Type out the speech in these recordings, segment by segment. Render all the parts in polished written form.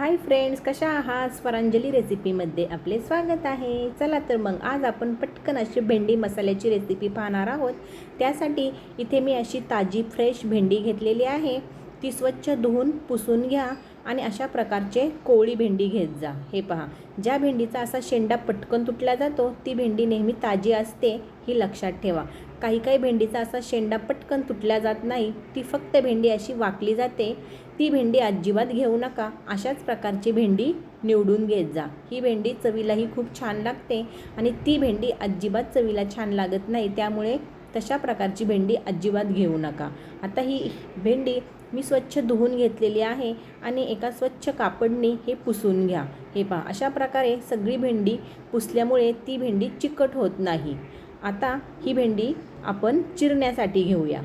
Hi friends, कशा आहात? स्वरांजली रेसिपीमध्ये आपले स्वागत आहे। चला तर मग आज आपण पटकन अशी भेंडी मसाल्याची रेसिपी पाहणार आहोत। त्यासाठी इथे मी अशी ताजी फ्रेश भेंडी घेतलेली आहे। ती स्वच्छ धुवून पुसून घ्या आणि अशा प्रकारचे कोवळी भेंडी घेत जा। हे पहा, ज्या भेंडीचा असा शेंडा पटकन तुटला जातो ती भेंडी नेहमी ताजी असते, ही लक्षात ठेवा। काही भेंडीचा असा शेंडा पटकन तुटला जात नाही, ती फक्त भेंडी अशी वाकली जाते, ती भेंडी अजिबात घेऊ नका। अशाच प्रकारची भेंडी निवडून घेत जा। ही भेंडी चवीलाही खूप छान लागते आणि ती भेंडी अजिबात चवीला छान लागत नाही, त्यामुळे तशा प्रकारची भेंडी अजिबात घेऊ नका। आता ही भेंडी मी स्वच्छ धुवून घेतलेली आहे आणि एका स्वच्छ कापडने हे पुसून घ्या। हे पहा, अशा प्रकारे सगळी भेंडी पुसल्यामुळे ती भेंडी चिकट होत नाही। आता ही भेंडी आपण चिरण्यासाठी घेऊया।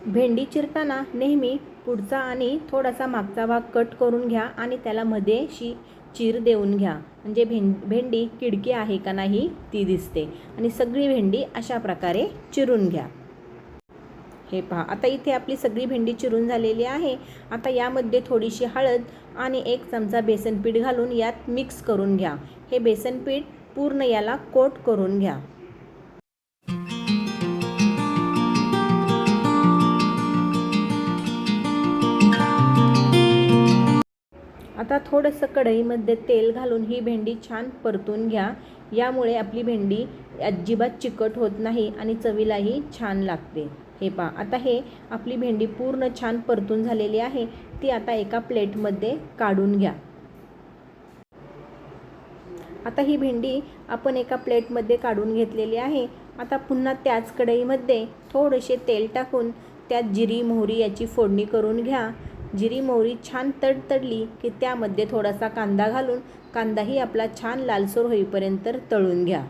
भेंडी चिरताना नेहमी पुढचा आणि थोडासा मागचा भाग कट करून घ्या आणि त्याला मध्ये चीर देऊन घ्या, म्हणजे भेंडी किडकी आहे का नाही ती दिसते। आणि सगळी भेंडी अशा प्रकारे चिरून घ्या। हे पहा, आता इथे आपली सगळी भेंडी चिरून झालेली आहे। आता यामध्ये थोडीशी हळद आणि 1 चमचा बेसन पीठ घालून यात मिक्स करून घ्या। हे बेसन पीठ पूर्ण याला कोट करून घ्या। आता थोडंसं कढईमध्ये तेल घालून ही भेंडी छान परतून घ्या। यामुळे आपली भेंडी अजिबात चिकट होत नाही आणि चवीलाही छान लागते। हे पहा, आता हे आपली भेंडी पूर्ण छान परतून झालेली आहे। ती आता एका प्लेटमध्ये काढून घ्या। आता ही भेंडी आपण एका प्लेटमध्ये काढून घेतलेली आहे। आता पुन्हा त्याच कढईमध्ये थोडेसे तेल टाकून त्यात जिरी मोहरी याची फोडणी करून घ्या। जिरी मोहरी छान तडतडली की त्यामध्ये थोडासा कांदा घालून कांदाही आपला छान लालसर होईपर्यंत तळून घ्या।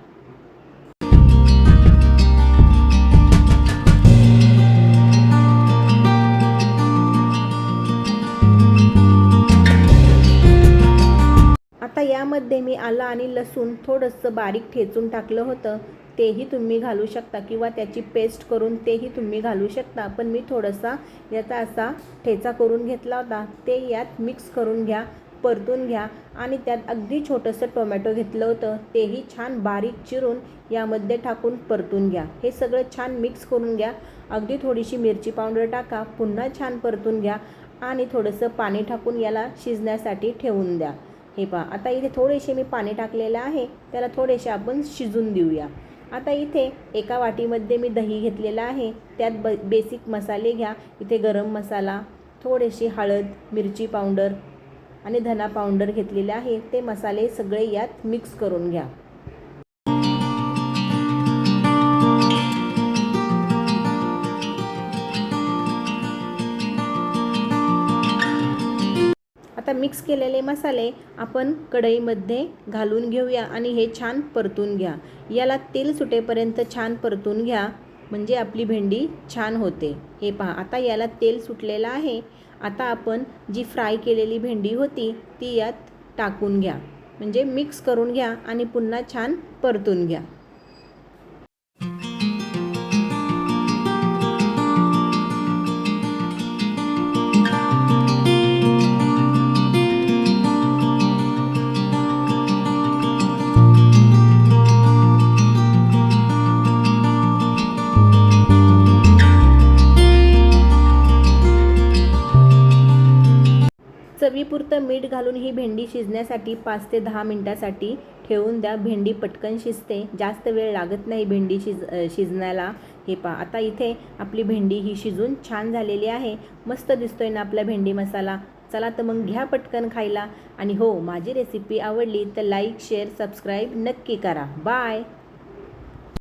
आता यामध्ये मी आलं आणि लसूण थोडंसं बारीक ठेचून टाकलं होतं, तेही तुम्ही घालू शकता किंवा त्याची पेस्ट करून तेही तुम्ही घालू शकता। पण मी थोडासा याचा असा ठेचा करून घेतला होता, ते यात मिक्स करून घ्या, परतून घ्या। आणि त्यात अगदी छोटंसं टोमॅटो घेतलं होतं, तेही छान बारीक चिरून यामध्ये टाकून परतून घ्या। हे सगळं छान मिक्स करून घ्या। अगदी थोडीशी मिरची पावडर टाका, पुन्हा छान परतून घ्या आणि थोडंसं पाणी टाकून याला शिजण्यासाठी ठेवून द्या। हे पहा, आता इथे थोडेसे मी पाणी टाकलेलं आहे, त्याला थोडेसे आपण शिजून देऊया। आता इथे एका वाटीमध्ये मी दही घेतलेलं आहे, त्यात बेसिक मसाले घ्या। इथे गरम मसाला, थोडेशी हळद, मिरची पावडर आणि धना पावडर घेतलेले आहे। ते मसाले सगळे यात मिक्स करून घ्या। आता मिक्स केलेले मसाले आपण कढईमध्ये घालून घेऊया आणि हे छान परतून घ्या। याला तेल सुटेपर्यंत छान परतून घ्या, म्हणजे आपली भेंडी छान होते। हे पहा, आता याला तेल सुटलेलं आहे। आता आपण जी फ्राय केलेली भेंडी होती ती यात टाकून घ्या, म्हणजे मिक्स करून घ्या आणि पुन्हा छान परतून घ्या। चवीपुरतं मीठ घालून ही भेंडी शिजण्यासाठी 5 ते 10 मिनिटासाठी ठेवून द्या। भेंडी पटकन शिजते, जास्त वेळ लागत नाही भेंडी शिजण्याला। हे पहा, आता इथे आपली भेंडी ही शिजून छान झालेली आहे। मस्त दिसतोय ना आपला भेंडी मसाला। चला तर मग घ्या पटकन खायला। आणि हो, माझी रेसिपी आवडली तर लाईक शेअर सबस्क्राईब नक्की करा। बाय।